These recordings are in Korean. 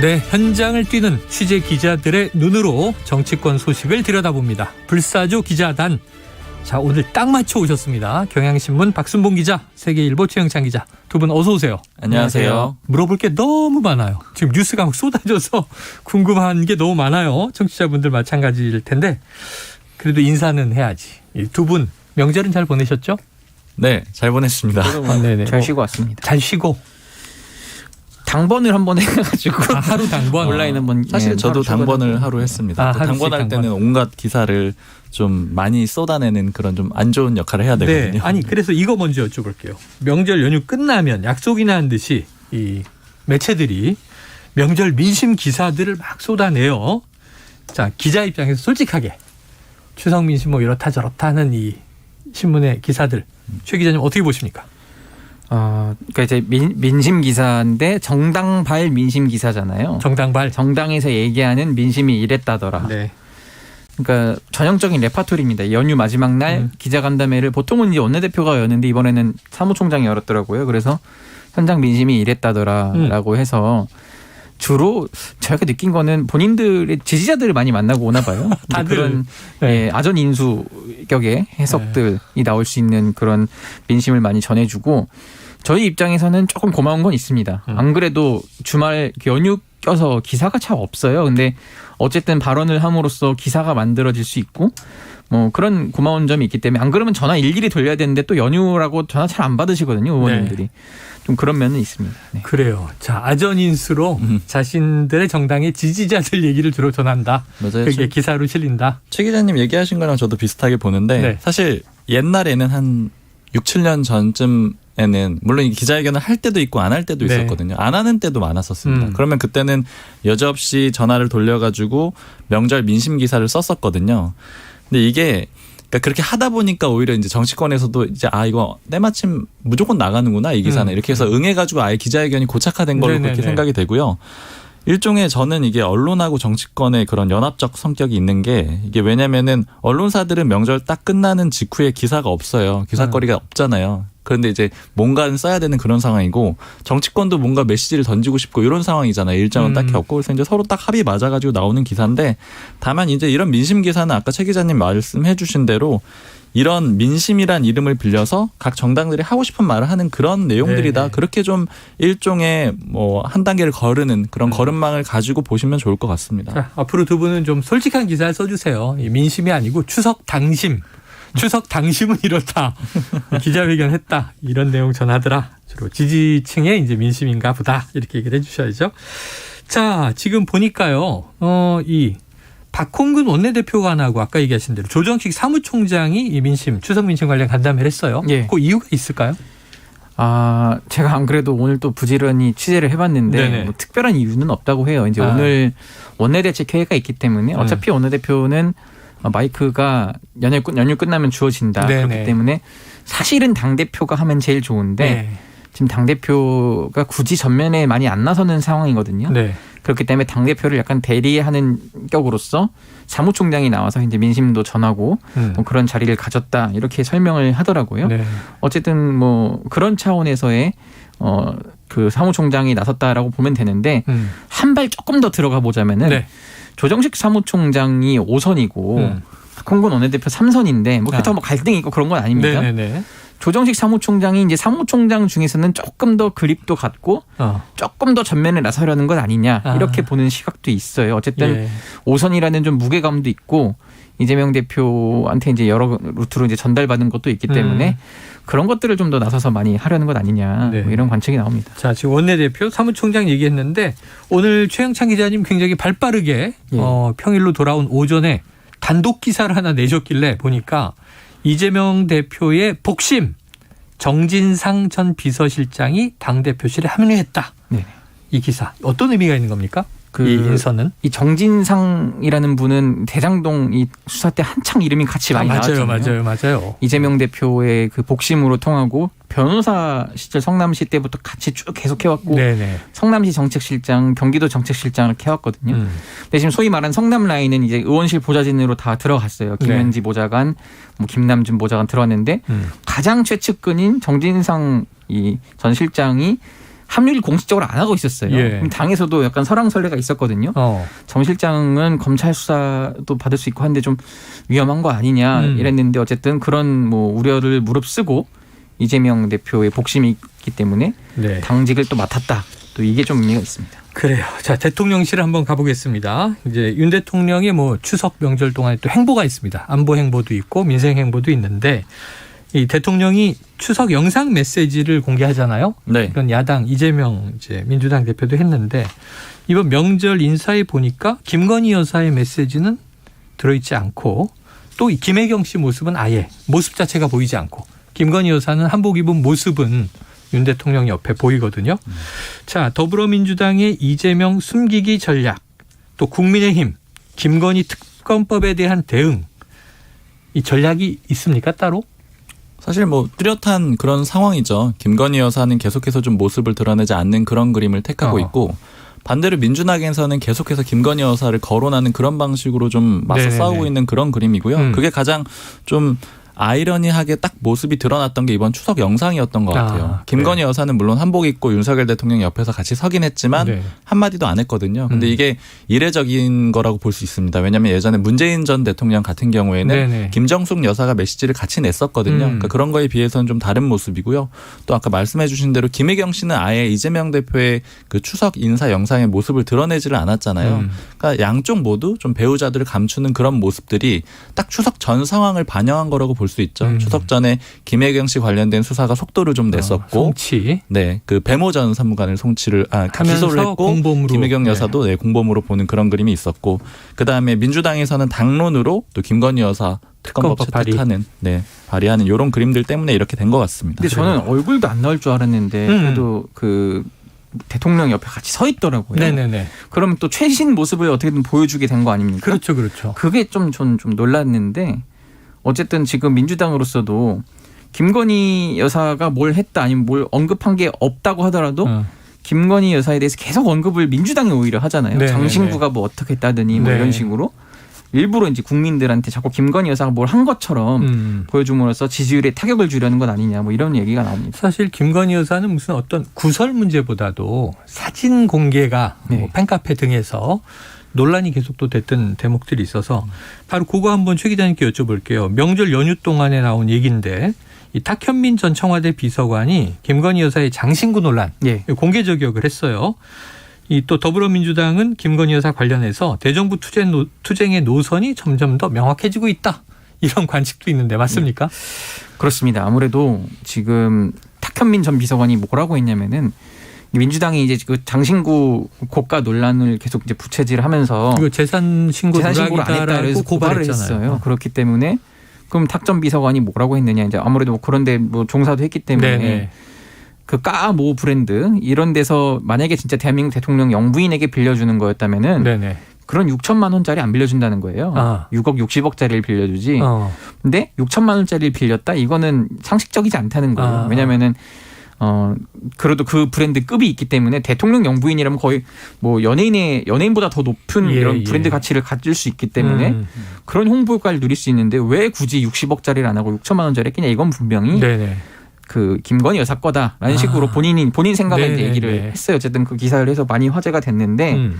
네, 현장을 뛰는 취재 기자들의 눈으로 정치권 소식을 들여다봅니다. 불사조 기자단. 자, 오늘 딱 맞춰 오셨습니다. 경향신문 박순봉 기자, 세계일보 최영찬 기자. 두 분 어서 오세요. 안녕하세요. 물어볼 게 너무 많아요. 지금 뉴스가 막 쏟아져서 궁금한 게 너무 많아요. 청취자분들 마찬가지일 텐데 그래도 인사는 해야지. 두 분 명절은 잘 보내셨죠? 네, 잘 보냈습니다. 네네. 잘 쉬고 왔습니다. 잘 쉬고. 당번을 한번 해가지고 하루 당번. 온라인 한번. 사실 저도 당번을 하루 했습니다. 또 당번할 때는 온갖 기사를 좀 많이 쏟아내는 그런 좀 안 좋은 역할을 해야 되거든요. 네. 아니 그래서 이거 먼저 여쭤볼게요. 명절 연휴 끝나면 약속이나 한 듯이 이 매체들이 명절 민심 기사들을 막 쏟아내요. 자, 기자 입장에서 솔직하게 추석 민심 뭐 이렇다 저렇다 하는 이 신문의 기사들 최 기자님 어떻게 보십니까? 그러니까 이제 민심 기사인데 정당발 민심 기사잖아요. 정당발. 정당에서 얘기하는 민심이 이랬다더라. 네. 그러니까 전형적인 레파토리입니다. 연휴 마지막 날 기자간담회를 보통은 이제 원내대표가 여는데 이번에는 사무총장이 열었더라고요. 그래서 현장 민심이 이랬다더라라고 해서 주로 제가 느낀 거는 본인들의 지지자들을 많이 만나고 오나 봐요. 다들 그런 네. 아전 인수 격의 해석들이 나올 수 있는 그런 민심을 많이 전해주고 저희 입장에서는 조금 고마운 건 있습니다. 안 그래도 주말 연휴 껴서 기사가 참 없어요. 근데 어쨌든 발언을 함으로써 기사가 만들어질 수 있고 뭐 그런 고마운 점이 있기 때문에 안 그러면 전화 일일이 돌려야 되는데 또 연휴라고 전화 잘 안 받으시거든요. 의원님들이. 네. 좀 그런 면은 있습니다. 네. 그래요. 자, 아전인수로 자신들의 정당의 지지자들 얘기를 주로 전한다. 맞아요. 그게 기사로 실린다. 최 기자님 얘기하신 거랑 저도 비슷하게 보는데 네. 사실 옛날에는 한 6, 7년 전쯤에는 물론 기자회견을 할 때도 있고 안 할 때도 네. 있었거든요. 안 하는 때도 많았었습니다. 그러면 그때는 여지없이 전화를 돌려가지고 명절 민심 기사를 썼었거든요. 근데 이게 그렇게 하다 보니까 오히려 이제 정치권에서도 이제 이거 때마침 무조건 나가는구나 이 기사는 이렇게 해서 응해가지고 아예 기자회견이 고착화된 걸로 그렇게 생각이 되고요. 일종의 저는 이게 언론하고 정치권의 그런 연합적 성격이 있는 게 이게 왜냐면은 언론사들은 명절 딱 끝나는 직후에 기사가 없어요. 기사거리가 없잖아요. 그런데 이제 뭔가는 써야 되는 그런 상황이고 정치권도 뭔가 메시지를 던지고 싶고 이런 상황이잖아요. 일정은 딱히 없고 그래서 이제 서로 딱 합의 맞아가지고 나오는 기사인데 다만 이제 이런 민심 기사는 아까 최 기자님 말씀해 주신 대로 이런 민심이란 이름을 빌려서 각 정당들이 하고 싶은 말을 하는 그런 내용들이다. 네네. 그렇게 좀 일종의 뭐 한 단계를 거르는 그런 걸음망을 가지고 보시면 좋을 것 같습니다. 자, 앞으로 두 분은 좀 솔직한 기사를 써주세요. 민심이 아니고 추석 당심. 추석 당심은 이렇다. 기자회견 했다. 이런 내용 전하더라. 주로 지지층의 이제 민심인가 보다. 이렇게 얘기를 해주셔야죠. 자, 지금 보니까요. 이 박홍근 원내대표관하고 아까 얘기하신 대로 조정식 사무총장이 이 민심, 추석 민심 관련 간담회를 했어요. 예. 그 이유가 있을까요? 제가 안 그래도 오늘 또 부지런히 취재를 해봤는데 뭐 특별한 이유는 없다고 해요. 이제 오늘 원내대책회의가 있기 때문에 어차피 원내대표는 마이크가 연휴 끝나면 주어진다. 네네. 그렇기 때문에 사실은 당대표가 하면 제일 좋은데 지금 당대표가 굳이 전면에 많이 안 나서는 상황이거든요. 네. 그렇기 때문에 당대표를 약간 대리하는 격으로서 사무총장이 나와서 이제 민심도 전하고 뭐 그런 자리를 가졌다. 이렇게 설명을 하더라고요. 네. 어쨌든 뭐 그런 차원에서의 그 사무총장이 나섰다라고 보면 되는데 한 발 조금 더 들어가 보자면은 조정식 사무총장이 5선이고 박홍근 원내대표 3선인데 뭐 그렇다고 뭐 갈등이 있고 그런 건 아닙니다. 네네네. 조정식 사무총장이 이제 사무총장 중에서는 조금 더 그립도 갖고 조금 더 전면에 나서려는 것 아니냐 이렇게 보는 시각도 있어요. 어쨌든 5선이라는 좀 무게감도 있고 이재명 대표한테 이제 여러 루트로 이제 전달받은 것도 있기 때문에 그런 것들을 좀 더 나서서 많이 하려는 것 아니냐 뭐 이런 관측이 나옵니다. 자, 지금 원내대표 사무총장 얘기했는데 오늘 최영찬 기자님 굉장히 발빠르게 평일로 돌아온 오전에 단독 기사를 하나 내셨길래 보니까 이재명 대표의 복심 정진상 전 비서실장이 당대표실에 합류했다. 네. 이 기사 어떤 의미가 있는 겁니까? 이 인선은? 이 정진상이라는 분은 대장동 이 수사 때 한창 이름이 같이 많이 나왔잖아요. 맞아요. 이재명 대표의 그 복심으로 통하고 변호사 시절 성남시 때부터 같이 쭉 계속해왔고 성남시 정책실장, 경기도 정책실장을 해왔거든요. 근데 지금 소위 말하는 성남 라인은 이제 의원실 보좌진으로 다 들어갔어요. 김현지 보좌관, 뭐 김남준 보좌관 들어왔는데 가장 최측근인 정진상 이 전 실장이 합류를 공식적으로 안 하고 있었어요. 예. 당에서도 약간 설왕설래가 있었거든요. 정 실장은 검찰 수사도 받을 수 있고 한데 좀 위험한 거 아니냐 이랬는데 어쨌든 그런 뭐 우려를 무릅쓰고 이재명 대표의 복심이 있기 때문에 네. 당직을 또 맡았다. 또 이게 좀 의미가 있습니다. 그래요. 자, 대통령실 한번 가보겠습니다. 이제 윤 대통령의 뭐 추석 명절 동안에 또 행보가 있습니다. 안보 행보도 있고 민생 행보도 있는데 이 대통령이 추석 영상 메시지를 공개하잖아요. 네. 이건 야당 이재명 이제 민주당 대표도 했는데 이번 명절 인사에 보니까 김건희 여사의 메시지는 들어있지 않고 또 김혜경 씨 모습은 아예 모습 자체가 보이지 않고 김건희 여사는 한복 입은 모습은 윤 대통령 옆에 보이거든요. 자, 더불어민주당의 이재명 숨기기 전략, 또 국민의힘 김건희 특검법에 대한 대응, 이 전략이 있습니까 따로? 사실 뭐 뚜렷한 그런 상황이죠. 김건희 여사는 계속해서 좀 모습을 드러내지 않는 그런 그림을 택하고 있고 반대로 민주당에서는 계속해서 김건희 여사를 거론하는 그런 방식으로 좀 맞서 싸우고 있는 그런 그림이고요. 그게 가장 좀 아이러니하게 딱 모습이 드러났던 게 이번 추석 영상이었던 것 같아요. 김건희 여사는 물론 한복 입고 윤석열 대통령 옆에서 같이 서긴 했지만 한마디도 안 했거든요. 근데 이게 이례적인 거라고 볼 수 있습니다. 왜냐하면 예전에 문재인 전 대통령 같은 경우에는 김정숙 여사가 메시지를 같이 냈었거든요. 그러니까 그런 거에 비해서는 좀 다른 모습이고요. 또 아까 말씀해 주신 대로 김혜경 씨는 아예 이재명 대표의 그 추석 인사 영상의 모습을 드러내지를 않았잖아요. 그러니까 양쪽 모두 좀 배우자들을 감추는 그런 모습들이 딱 추석 전 상황을 반영한 거라고 볼 수 있죠. 추석 전에 김혜경 씨 관련된 수사가 속도를 좀 냈었고, 송치. 네, 그 배모 전 사무관을 기소를 했고, 공범으로. 김혜경 여사도 공범으로 보는 그런 그림이 있었고, 그 다음에 민주당에서는 당론으로 또 김건희 여사 특검법 채택하는, 발의하는 이런 그림들 때문에 이렇게 된 것 같습니다. 근데 저는 얼굴도 안 나올 줄 알았는데 그래도 그 대통령 옆에 같이 서 있더라고요. 네네네. 그러면 또 최신 모습을 어떻게든 보여주게 된 거 아닙니까? 그렇죠, 그렇죠. 그게 좀 놀랐는데. 어쨌든 지금 민주당으로서도 김건희 여사가 뭘 했다 아니면 뭘 언급한 게 없다고 하더라도 김건희 여사에 대해서 계속 언급을 민주당이 오히려 하잖아요. 네네네. 장신구가 뭐 어떻게 했다더니 뭐 이런 식으로 일부러 이제 국민들한테 자꾸 김건희 여사가 뭘 한 것처럼 보여줌으로써 지지율에 타격을 주려는 건 아니냐 뭐 이런 얘기가 나옵니다. 사실 김건희 여사는 무슨 어떤 구설 문제보다도 사진 공개가 뭐 팬카페 등에서 논란이 계속 또 됐던 대목들이 있어서 바로 그거 한번 최 기자님께 여쭤볼게요. 명절 연휴 동안에 나온 얘기인데 이 탁현민 전 청와대 비서관이 김건희 여사의 장신구 논란 공개 저격을 했어요. 이 또 더불어민주당은 김건희 여사 관련해서 대정부 투쟁의 노선이 점점 더 명확해지고 있다. 이런 관측도 있는데 맞습니까? 그렇습니다. 아무래도 지금 탁현민 전 비서관이 뭐라고 했냐면은 민주당이 이제 그 장신구 고가 논란을 계속 이제 부채질하면서 이거 재산 신고를 안 했다 그래서 고발을 했어요. 그렇기 때문에 그럼 탁 전 비서관이 뭐라고 했느냐 이제 아무래도 뭐 그런데 뭐 종사도 했기 때문에 그 까모 브랜드 이런 데서 만약에 진짜 대한민국 대통령 영부인에게 빌려주는 거였다면은 그런 6천만 원짜리 안 빌려준다는 거예요. 6억 60억짜리를 빌려주지. 근데 6천만 원짜리를 빌렸다 이거는 상식적이지 않다는 거예요. 왜냐하면은 그래도 그 브랜드 급이 있기 때문에 대통령 영부인이라면 거의 뭐 연예인보다 더 높은 이런 브랜드 가치를 가질 수 있기 때문에 그런 홍보 효과를 누릴 수 있는데 왜 굳이 60억짜리를 안 하고 6천만 원짜리 했겠냐 이건 분명히 그 김건희 여사 거다라는 식으로 본인 생각을 얘기를 했어요. 어쨌든 그 기사를 해서 많이 화제가 됐는데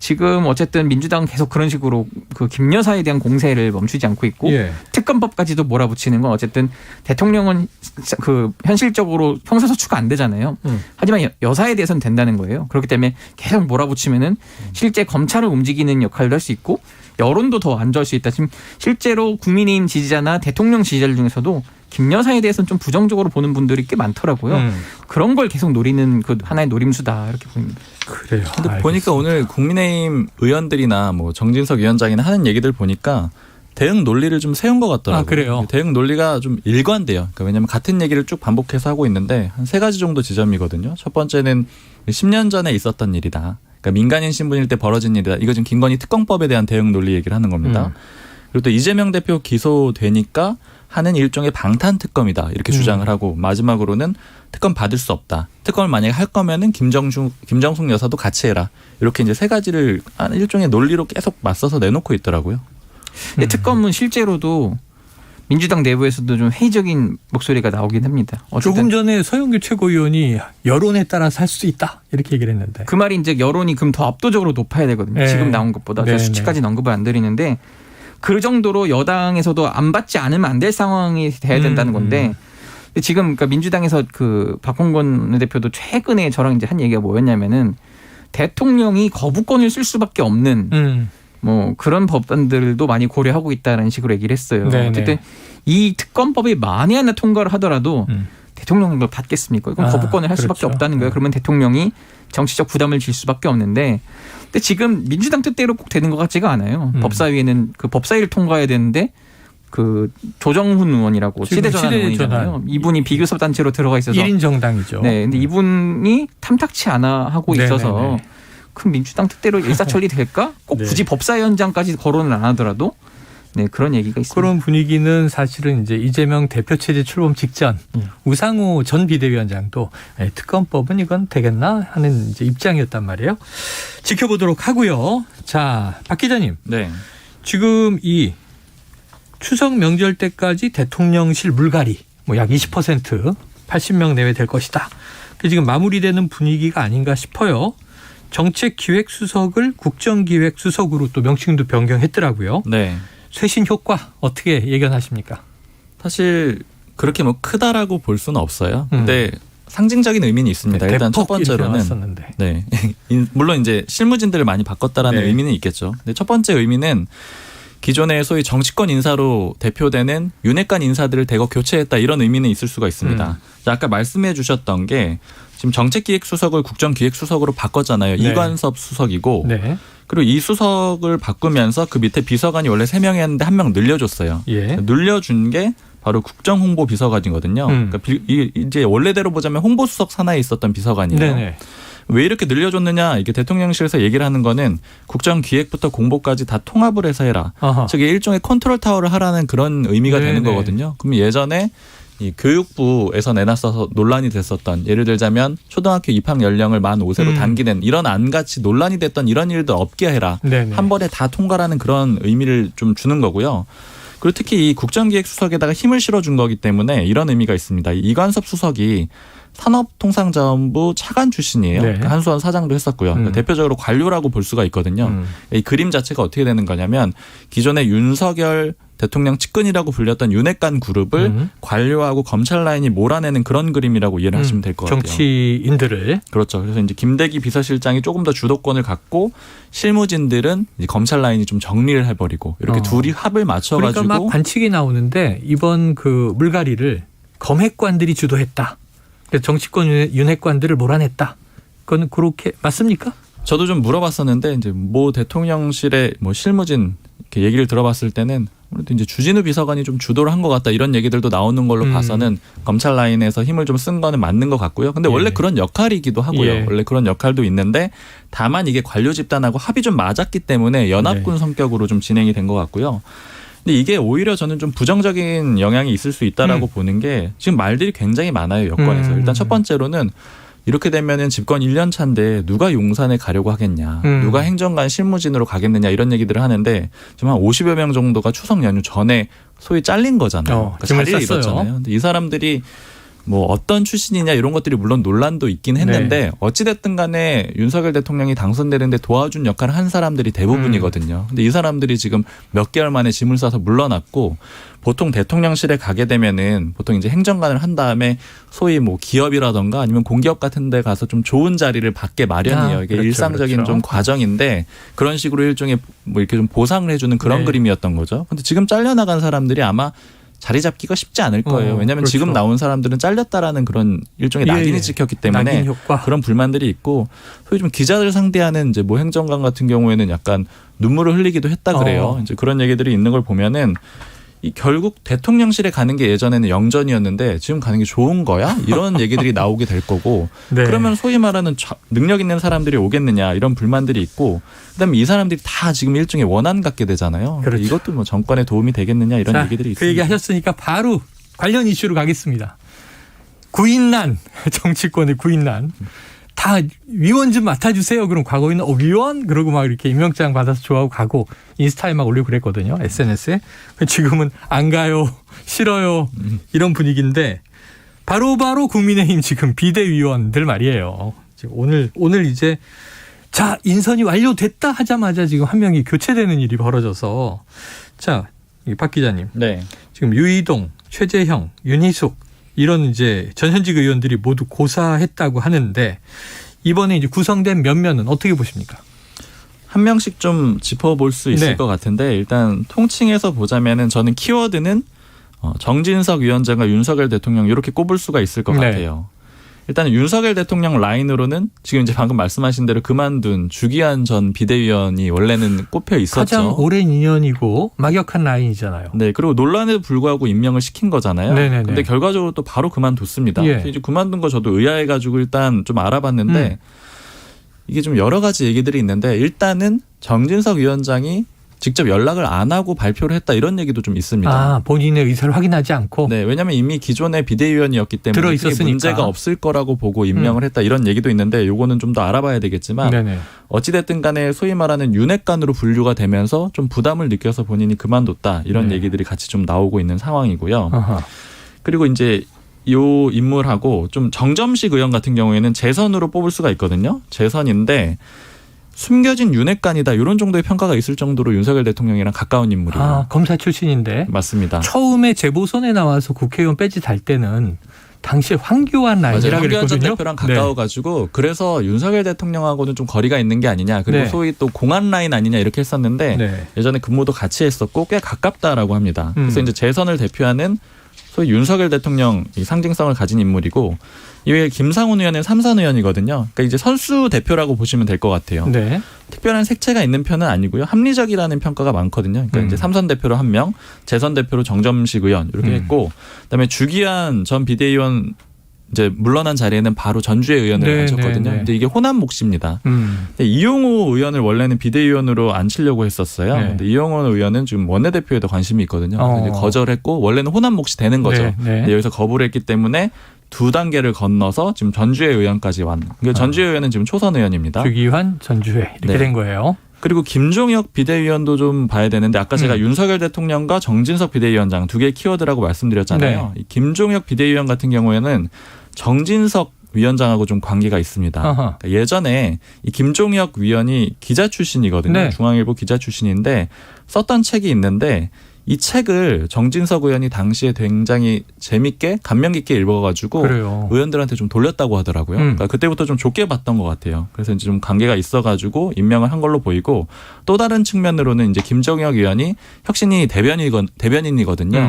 지금 어쨌든 민주당은 계속 그런 식으로 그 김 여사에 대한 공세를 멈추지 않고 있고 특검법까지도 몰아붙이는 건 어쨌든 대통령은 그 현실적으로 형사소추가 안 되잖아요. 하지만 여사에 대해서는 된다는 거예요. 그렇기 때문에 계속 몰아붙이면은 실제 검찰을 움직이는 역할도 할 수 있고 여론도 더 안 좋을 수 있다. 지금 실제로 국민의힘 지지자나 대통령 지지자들 중에서도 김 여사에 대해서는 좀 부정적으로 보는 분들이 꽤 많더라고요. 그런 걸 계속 노리는 그 하나의 노림수다 이렇게 보입니다. 그래요. 근데 보니까 오늘 국민의힘 의원들이나 뭐 정진석 위원장이나 하는 얘기들 보니까 대응 논리를 좀 세운 것 같더라고요. 그래요? 대응 논리가 좀 일관돼요. 그러니까 왜냐하면 같은 얘기를 쭉 반복해서 하고 있는데 한 3가지 정도 지점이거든요. 첫 번째는 10년 전에 있었던 일이다. 그러니까 민간인 신분일 때 벌어진 일이다. 이거 지금 김건희 특검법에 대한 대응 논리 얘기를 하는 겁니다. 그리고 또 이재명 대표 기소되니까 하는 일종의 방탄 특검이다. 이렇게 주장을 하고 마지막으로는 특검 받을 수 없다. 특검을 만약에 할 거면은 김정숙 여사도 같이 해라. 이렇게 이제 3가지를 일종의 논리로 계속 맞서서 내놓고 있더라고요. 근데 특검은 실제로도 민주당 내부에서도 좀 회의적인 목소리가 나오긴 합니다. 조금 전에 서영교 최고위원이 여론에 따라서 할 수 있다 이렇게 얘기를 했는데 그 말이 이제 여론이 그럼 더 압도적으로 높아야 되거든요. 네. 지금 나온 것보다. 네, 수치까지는 언급을 안 드리는데 그 정도로 여당에서도 안 받지 않으면 안 될 상황이 돼야 된다는 건데 지금 그러니까 민주당에서 그 박홍근 대표도 최근에 저랑 이제 한 얘기가 뭐였냐면은 대통령이 거부권을 쓸 수밖에 없는 뭐 그런 법안들도 많이 고려하고 있다는 식으로 얘기를 했어요. 네네. 어쨌든 이 특검법이 만에 하나 통과를 하더라도 대통령이 이걸 받겠습니까? 이건 거부권을 할 수밖에 그렇죠. 없다는 거예요. 그러면 대통령이 정치적 부담을 질 수밖에 없는데 근데 지금 민주당 뜻대로 꼭 되는 것 같지가 않아요. 법사위에는 그 법사위를 통과해야 되는데 그 조정훈 의원이라고 시대전환 의원이잖아요. 이분이 비교섭 단체로 들어가 있어서 1인 정당이죠. 네, 근데 이분이 탐탁치 않아 하고 있어서 네네네. 그럼 민주당 뜻대로 일사천리 될까? 꼭 네. 굳이 법사위원장까지 거론을 안 하더라도 네, 그런 얘기가 있습니다. 그런 분위기는 사실은 이제 이재명 대표 체제 출범 직전 우상호 전 비대위원장도 특검법은 이건 되겠나 하는 이제 입장이었단 말이에요. 지켜보도록 하고요. 자, 박 기자님. 네. 지금 이 추석 명절 때까지 대통령실 물갈이 뭐 약 20% 80명 내외 될 것이다. 지금 마무리되는 분위기가 아닌가 싶어요. 정책기획수석을 국정기획수석으로 또 명칭도 변경했더라고요. 네. 쇄신 효과 어떻게 예견하십니까? 사실 그렇게 뭐 크다라고 볼 수는 없어요. 근데 상징적인 의미는 있습니다. 일단 첫 번째로는 네. 물론 이제 실무진들을 많이 바꿨다라는 네. 의미는 있겠죠. 근데 첫 번째 의미는 기존의 소위 정치권 인사로 대표되는 윤핵관 인사들을 대거 교체했다 이런 의미는 있을 수가 있습니다. 아까 말씀해 주셨던 게 지금 정책기획수석을 국정기획수석으로 바꿨잖아요. 네. 이관섭 수석이고 네. 그리고 이 수석을 바꾸면서 그 밑에 비서관이 원래 3명이었는데 1명 늘려줬어요. 예. 늘려준 게 바로 국정홍보비서관이거든요. 그러니까 이제 원래대로 보자면 홍보수석 산하에 있었던 비서관이에요. 네네. 왜 이렇게 늘려줬느냐 이게 대통령실에서 얘기를 하는 거는 국정기획부터 공보까지 다 통합을 해서 해라. 아하. 즉 일종의 컨트롤 타워를 하라는 그런 의미가 네네. 되는 거거든요. 그럼 예전에 이 교육부에서 내놨어서 논란이 됐었던 예를 들자면 초등학교 입학 연령을 만 5세로 단기는 이런 안같이 논란이 됐던 이런 일도 없게 해라. 네네. 한 번에 다 통과라는 그런 의미를 좀 주는 거고요. 그리고 특히 이 국정기획수석에다가 힘을 실어준 거기 때문에 이런 의미가 있습니다. 이관섭 수석이 산업통상자원부 차관 출신이에요. 네. 그러니까 한수원 사장도 했었고요. 그러니까 대표적으로 관료라고 볼 수가 있거든요. 이 그림 자체가 어떻게 되는 거냐면 기존의 윤석열 대통령 측근이라고 불렸던 윤핵관 그룹을 관료하고 검찰 라인이 몰아내는 그런 그림이라고 이해를 하시면 될 것 같아요. 정치인들을. 그렇죠. 그래서 이제 김대기 비서실장이 조금 더 주도권을 갖고 실무진들은 이제 검찰 라인이 좀 정리를 해버리고 이렇게 둘이 합을 맞춰가지고 그러니까 막 관측이 나오는데 이번 그 물갈이를 검핵관들이 주도했다. 그래서 정치권 윤핵관들을 몰아냈다. 그건 그렇게 맞습니까? 저도 좀 물어봤었는데 이제 모 대통령실의 뭐 실무진 이렇게 얘기를 들어봤을 때는 아무래도 이제 주진우 비서관이 좀 주도를 한 것 같다 이런 얘기들도 나오는 걸로 봐서는 검찰 라인에서 힘을 좀 쓴 거는 맞는 것 같고요. 근데 원래 그런 역할이기도 하고요. 원래 그런 역할도 있는데 다만 이게 관료 집단하고 합이 좀 맞았기 때문에 연합군 성격으로 좀 진행이 된 것 같고요. 근데 이게 오히려 저는 좀 부정적인 영향이 있을 수 있다라고 보는 게 지금 말들이 굉장히 많아요. 여권에서. 일단 첫 번째로는 이렇게 되면은 집권 1년 차인데 누가 용산에 가려고 하겠냐. 누가 행정관 실무진으로 가겠느냐 이런 얘기들을 하는데 지금 한 50여 명 정도가 추석 연휴 전에 소위 잘린 거잖아요. 그러니까 자리를 잃었잖아요. 근데 이 사람들이 뭐 어떤 출신이냐 이런 것들이 물론 논란도 있긴 했는데 네. 어찌됐든 간에 윤석열 대통령이 당선되는데 도와준 역할을 한 사람들이 대부분이거든요. 근데 이 사람들이 지금 몇 개월 만에 짐을 싸서 물러났고 보통 대통령실에 가게 되면은 보통 이제 행정관을 한 다음에 소위 뭐 기업이라던가 아니면 공기업 같은 데 가서 좀 좋은 자리를 받게 마련이에요. 이게 그렇죠, 일상적인 그렇죠. 좀 과정인데 그런 식으로 일종의 뭐 이렇게 좀 보상을 해주는 그런 네. 그림이었던 거죠. 근데 지금 잘려나간 사람들이 아마 자리 잡기가 쉽지 않을 거예요. 왜냐하면 그렇죠. 지금 나온 사람들은 잘렸다라는 그런 일종의 예, 낙인이 예. 찍혔기 때문에 낙인 효과. 그런 불만들이 있고 소위 좀 기자들 상대하는 이제 뭐 행정관 같은 경우에는 약간 눈물을 흘리기도 했다 그래요. 이제 그런 얘기들이 있는 걸 보면은 이 결국 대통령실에 가는 게 예전에는 영전이었는데 지금 가는 게 좋은 거야? 이런 얘기들이 나오게 될 거고 네. 그러면 소위 말하는 능력 있는 사람들이 오겠느냐 이런 불만들이 있고 그다음에 이 사람들이 다 지금 일종의 원한 갖게 되잖아요. 그렇죠. 이것도 뭐 정권에 도움이 되겠느냐 이런 자, 얘기들이 그 있습니다. 얘기 하셨으니까 바로 관련 이슈로 가겠습니다. 구인난 정치권의 구인난 다 위원 좀 맡아주세요. 그럼 가고 있는 위원? 그러고 막 이렇게 임명장 받아서 좋아하고 가고 인스타에 막 올리고 그랬거든요. SNS에. 지금은 안 가요. 싫어요. 이런 분위기인데 바로 국민의힘 지금 비대위원들 말이에요. 지금 오늘 이제 자 인선이 완료됐다 하자마자 지금 한 명이 교체되는 일이 벌어져서 자 박 기자님. 네. 지금 유이동, 최재형, 윤희숙 이런 이제 전현직 의원들이 모두 고사했다고 하는데 이번에 이제 구성된 면면은 어떻게 보십니까? 한 명씩 좀 짚어볼 수 있을 네. 것 같은데 일단 통칭해서 보자면은 저는 키워드는 정진석 위원장과 윤석열 대통령 이렇게 꼽을 수가 있을 것 네. 같아요. 일단 윤석열 대통령 라인으로는 지금 이제 방금 말씀하신 대로 그만둔 주기한 전 비대위원이 원래는 꼽혀 있었죠. 가장 오랜 인연이고 막역한 라인이잖아요. 네, 그리고 논란에도 불구하고 임명을 시킨 거잖아요. 네네네. 근데 결과적으로 또 바로 그만뒀습니다. 예. 그래서 이제 그만둔 거 저도 의아해가지고 일단 좀 알아봤는데 이게 좀 여러 가지 얘기들이 있는데 일단은 정진석 위원장이 직접 연락을 안 하고 발표를 했다 이런 얘기도 좀 있습니다. 아, 본인의 의사를 확인하지 않고. 네, 왜냐하면 이미 기존의 비대위원이었기 때문에 크게 들어있었으니까. 문제가 없을 거라고 보고 임명을 했다 이런 얘기도 있는데 요거는 좀 더 알아봐야 되겠지만 네네. 어찌됐든 간에 소위 말하는 윤핵관으로 분류가 되면서 좀 부담을 느껴서 본인이 그만뒀다 이런 네. 얘기들이 같이 좀 나오고 있는 상황이고요. 아하. 그리고 이제 요 인물하고 좀 정점식 의원 같은 경우에는 재선으로 뽑을 수가 있거든요. 재선인데 숨겨진 윤핵관이다 이런 정도의 평가가 있을 정도로 윤석열 대통령이랑 가까운 인물이에요. 아, 검사 출신인데. 맞습니다. 처음에 재보선에 나와서 국회의원 빼지 달 때는 당시에 황교안 맞아요. 라인이라 황교안 전 그랬거든요. 대표랑 가까워가지고 그래서 윤석열 대통령하고는 좀 거리가 있는 게 아니냐. 그리고 네. 소위 또 공안 라인 아니냐 이렇게 했었는데 네. 예전에 근무도 같이 했었고 꽤 가깝다라고 합니다. 그래서 음. 이제 재선을 대표하는 소위 윤석열 대통령 이 상징성을 가진 인물이고 이외에 김상훈 의원은 삼선 의원이거든요. 그러니까 이제 선수 대표라고 보시면 될 것 같아요. 네. 특별한 색채가 있는 편은 아니고요. 합리적이라는 평가가 많거든요. 그러니까 이제 삼선 대표로 1명, 재선 대표로 정점식 의원 이렇게 했고, 그다음에 주기한 전 비대위원 이제 물러난 자리에는 바로 전주의 의원을 네, 앉혔거든요. 네, 네. 근데 이게 호남 몫입니다. 음. 근데 이용호 의원을 원래는 비대위원으로 앉히려고 했었어요. 네. 근데 이용호 의원은 지금 원내대표에도 관심이 있거든요. 그래서 이제 거절했고 원래는 호남 몫이 되는 거죠. 네, 네. 근데 여기서 거부를 했기 때문에 두 단계를 건너서 지금 전주의 의원까지 왔는. 그러니까 전주의 의원은 지금 초선 의원입니다. 주기환, 전주회 이렇게 네. 된 거예요. 그리고 김종혁 비대위원도 좀 봐야 되는데 아까 제가 윤석열 대통령과 정진석 비대위원장 두 개의 키워드라고 말씀드렸잖아요. 네. 이 김종혁 비대위원 같은 경우에는 정진석 위원장하고 좀 관계가 있습니다. 그러니까 예전에 이 김종혁 위원이 기자 출신이거든요. 네. 중앙일보 기자 출신인데 썼던 책이 있는데 이 책을 정진석 의원이 당시에 굉장히 재밌게 감명 깊게 읽어가지고 그래요. 의원들한테 좀 돌렸다고 하더라고요. 그러니까 그때부터 좀 좋게 봤던 것 같아요. 그래서 이제 좀 관계가 있어가지고 임명을 한 걸로 보이고 또 다른 측면으로는 이제 김종혁 의원이 혁신위 대변인이거든요.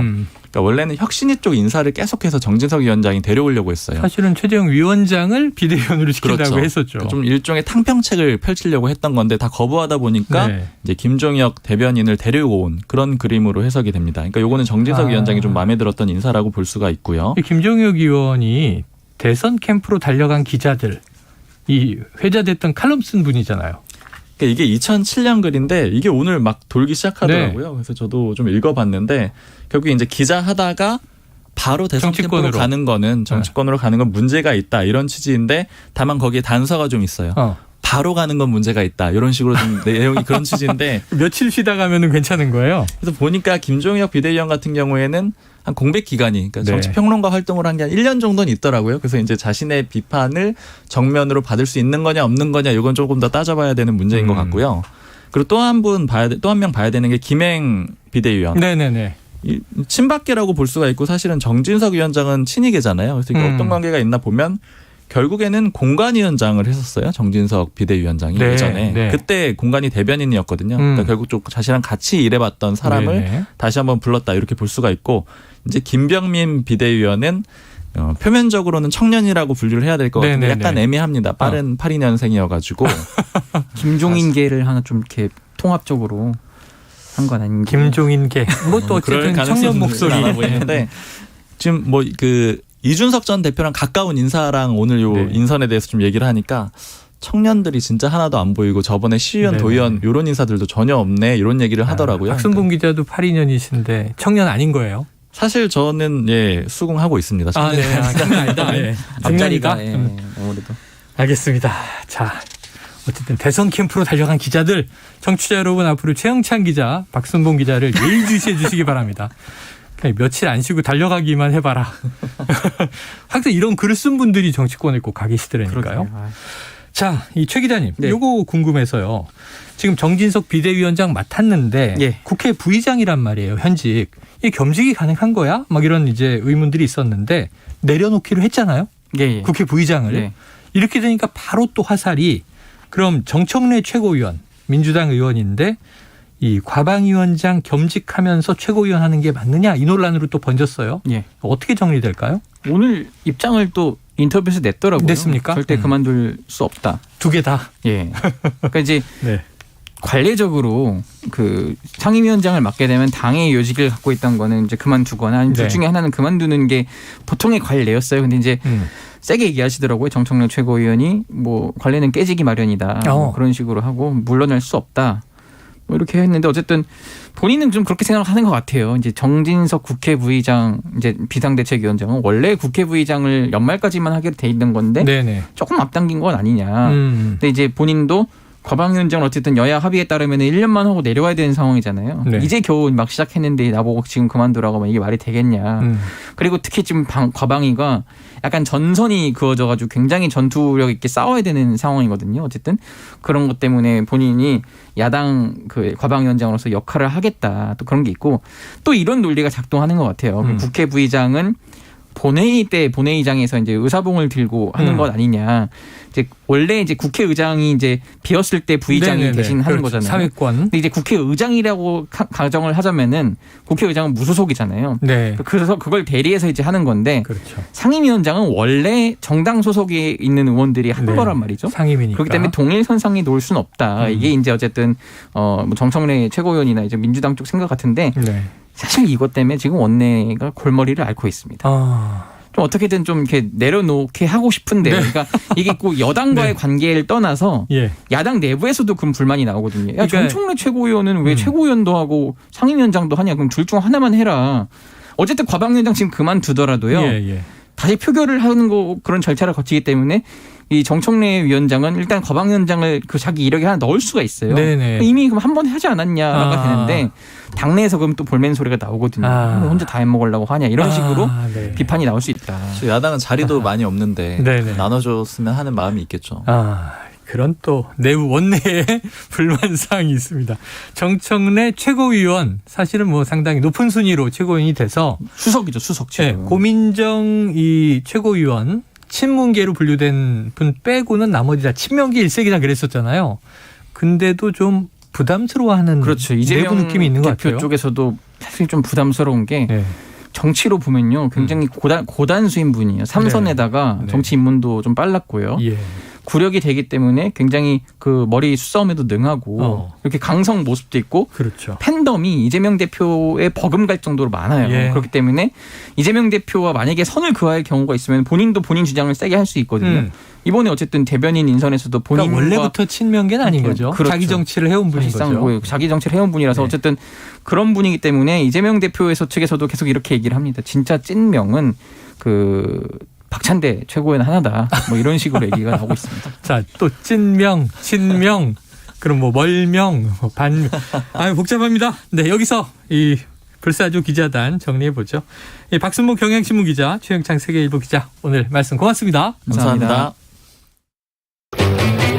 그러니까 원래는 혁신위 쪽 인사를 계속해서 정진석 위원장이 데려오려고 했어요. 사실은 최재형 위원장을 비대위원으로 시킨다고 그렇죠. 했었죠. 좀 일종의 탕평책을 펼치려고 했던 건데 다 거부하다 보니까 네. 이제 김종혁 대변인을 데려온 그런 그림으로 해석이 됩니다. 그러니까 요거는 정진석 위원장이 좀 마음에 들었던 인사라고 볼 수가 있고요. 김종혁 의원이 대선 캠프로 달려간 기자들 이 회자됐던 칼럼 쓴 분이잖아요. 그러니까 이게 2007년 글인데 이게 오늘 막 돌기 시작하더라고요. 네. 그래서 저도 좀 읽어봤는데 결국에 이제 기자 하다가 바로 대선 캠프로 정치권으로. 가는 거는 정치권으로 가는 건 문제가 있다 이런 취지인데 다만 거기에 단서가 좀 있어요. 바로 가는 건 문제가 있다 이런 식으로 좀 내용이 그런 취지인데 며칠 쉬다 가면은 괜찮은 거예요. 그래서 보니까 김종혁 비대위원 같은 경우에는 한 공백 기간이 그러니까 네. 정치평론가 활동을 한 게 한 1년 정도는 있더라고요. 그래서 이제 자신의 비판을 정면으로 받을 수 있는 거냐 없는 거냐 이건 조금 더 따져봐야 되는 문제인 것 같고요. 그리고 또 한 명 봐야 되는 게 김행 비대위원. 네네네. 이 친박계라고 볼 수가 있고 사실은 정진석 위원장은 친이계잖아요. 그래서 이게 어떤 관계가 있나 보면 결국에는 공관위원장을 했었어요. 정진석 비대위원장이 네, 예전에. 네. 그때 공관위 대변인이었거든요. 그러니까 결국 좀 자신랑 같이 일해봤던 사람을 네네. 다시 한번 불렀다 이렇게 볼 수가 있고 이제 김병민 비대위원은 표면적으로는 청년이라고 분류를 해야 될 것 같은데 네네네. 약간 애매합니다. 빠른 82년생이어가지고 김종인계를 하나 좀 이렇게 통합적으로 한 건 아닌가. 김종인계. 뭐 또 어쨌든 청년 목소리. 많아 보이는데 지금 뭐 그 이준석 전 대표랑 가까운 인사랑 오늘 요 네. 인선에 대해서 좀 얘기를 하니까 청년들이 진짜 하나도 안 보이고 저번에 시의원, 네네. 도의원 이런 인사들도 전혀 없네 이런 얘기를 하더라고요. 박순봉 기자도 82년이신데 청년 아닌 거예요? 사실 저는 수긍하고 있습니다. 아, 네. 청년 아니다. 네. 중년이다. 앞자리가, 아무래도. 알겠습니다. 자, 어쨌든 대선 캠프로 달려간 기자들, 청취자 여러분 앞으로 최영찬 기자, 박순봉 기자를 예의주시해 주시기 바랍니다. 그냥 며칠 안 쉬고 달려가기만 해봐라. 항상 이런 글을 쓴 분들이 정치권에 꼭 가 계시더라니까요. 자, 이 최 기자님, 네. 요거 궁금해서요. 지금 정진석 비대위원장 맡았는데 예. 국회 부의장이란 말이에요, 현직. 이 겸직이 가능한 거야? 막 이런 이제 의문들이 있었는데 내려놓기로 했잖아요. 예. 국회 부의장을. 네. 이렇게 되니까 바로 또 화살이 그럼 정청래 최고위원, 민주당 의원인데 이 과방위원장 겸직하면서 최고위원 하는 게 맞느냐 이 논란으로 또 번졌어요. 예. 어떻게 정리될까요? 오늘 입장을 또 인터뷰에서 냈더라고요. 냈습니까? 절대 그만둘 수 없다. 두 개 다. 예. 그러니까 이제 네. 관례적으로 그 상임위원장을 맡게 되면 당의 요직을 갖고 있던 거는 이제 그만두거나 아니면 둘 네. 중에 하나는 그만두는 게 보통의 관례였어요. 근데 이제 세게 얘기하시더라고요. 정청래 최고위원이 뭐 관례는 깨지기 마련이다. 뭐 그런 식으로 하고 물러날 수 없다. 뭐 이렇게 했는데 어쨌든 본인은 좀 그렇게 생각하는 것 같아요. 이제 정진석 국회 부의장 이제 비상대책위원장은 원래 국회 부의장을 연말까지만 하게 돼 있는 건데 네네. 조금 앞당긴 건 아니냐. 근데 이제 본인도 과방위원장은 어쨌든 여야 합의에 따르면 1년만 하고 내려와야 되는 상황이잖아요. 네. 이제 겨우 막 시작했는데 나보고 지금 그만두라고 하면 이게 말이 되겠냐. 그리고 특히 지금 과방위가 약간 전선이 그어져가지고 굉장히 전투력 있게 싸워야 되는 상황이거든요. 어쨌든 그런 것 때문에 본인이 야당 그 과방위원장으로서 역할을 하겠다. 또 그런 게 있고 또 이런 논리가 작동하는 것 같아요. 국회 부의장은 본회의 때 본회의장에서 이제 의사봉을 들고 하는 것 아니냐. 이제 원래 이제 국회의장이 이제 비었을 때 부의장이 네네네. 대신 하는 그렇죠. 거잖아요. 사회권. 근데 이제 국회의장이라고 가정을 하자면은 국회의장은 무소속이잖아요. 네. 그래서 그걸 대리해서 이제 하는 건데 그렇죠. 상임위원장은 원래 정당 소속에 있는 의원들이 한 네. 거란 말이죠. 상임이니까. 그렇기 때문에 동일선상에 놓을 수는 없다. 이게 이제 어쨌든 뭐 정청래 최고위원이나 이제 민주당 쪽 생각 같은데 네. 사실 이것 때문에 지금 원내가 골머리를 앓고 있습니다. 좀 어떻게든 좀 이렇게 내려놓게 하고 싶은데, 그러니까 이게 꼭 여당과의 관계를 떠나서 예. 야당 내부에서도 그럼 불만이 나오거든요. 야, 그러니까 정청래 최고위원은 왜 최고위원도 하고 상임위원장도 하냐? 그럼 둘 중 하나만 해라. 어쨌든 과방위원장 지금 그만두더라도요. 예. 다시 표결을 하는 거 그런 절차를 거치기 때문에 이 정청래 위원장은 일단 과방위원장을 그 자기 이력에 하나 넣을 수가 있어요. 네네. 이미 그럼 한 번 하지 않았냐가 되는데 당내에서 그럼 또 볼멘 소리가 나오거든요. 혼자 다 해먹으려고 하냐 이런 식으로 네. 비판이 나올 수 있다. 야당은 자리도 많이 없는데 네네. 나눠줬으면 하는 마음이 있겠죠. 그런 또 내부 원내에 불만사항이 있습니다. 정청래 최고위원 사실은 뭐 상당히 높은 순위로 최고위원이 돼서 수석이죠, 수석 지금. 네, 고민정 이 최고위원 친문계로 분류된 분 빼고는 나머지 다 친명계 일색이다 그랬었잖아요. 근데도 좀 부담스러워하는 그렇죠. 내부 이재명 느낌이 있는 것 대표 같아요. 쪽에서도 사실 좀 부담스러운 게 네. 정치로 보면요. 굉장히 고단수인 분이에요. 삼선에다가 네. 정치 입문도 좀 빨랐고요. 예. 구력이 되기 때문에 굉장히 그 머리 수싸움에도 능하고 이렇게 강성 모습도 있고 그렇죠. 팬덤이 이재명 대표에 버금갈 정도로 많아요. 예. 그렇기 때문에 이재명 대표와 만약에 선을 그어할 경우가 있으면 본인도 본인 주장을 세게 할 수 있거든요. 이번에 어쨌든 대변인 인선에서도 본인과 그러니까 원래부터 친명계는 아닌 거죠. 그렇죠. 자기 정치를 해온 분인 사실상 거죠. 뭐 자기 정치를 해온 분이라서 네. 어쨌든 그런 분이기 때문에 이재명 대표에서 측에서도 계속 이렇게 얘기를 합니다. 진짜 찐명은 그 박찬대 최고위원 하나다. 뭐 이런 식으로 얘기가 나오고 있습니다. 자, 또 찐명, 친명, 그럼 뭐 멀명, 반명. 복잡합니다. 네, 여기서 이 불사조 기자단 정리해 보죠. 박순봉 경향신문 기자, 최영창 세계일보 기자 오늘 말씀 고맙습니다. 감사합니다.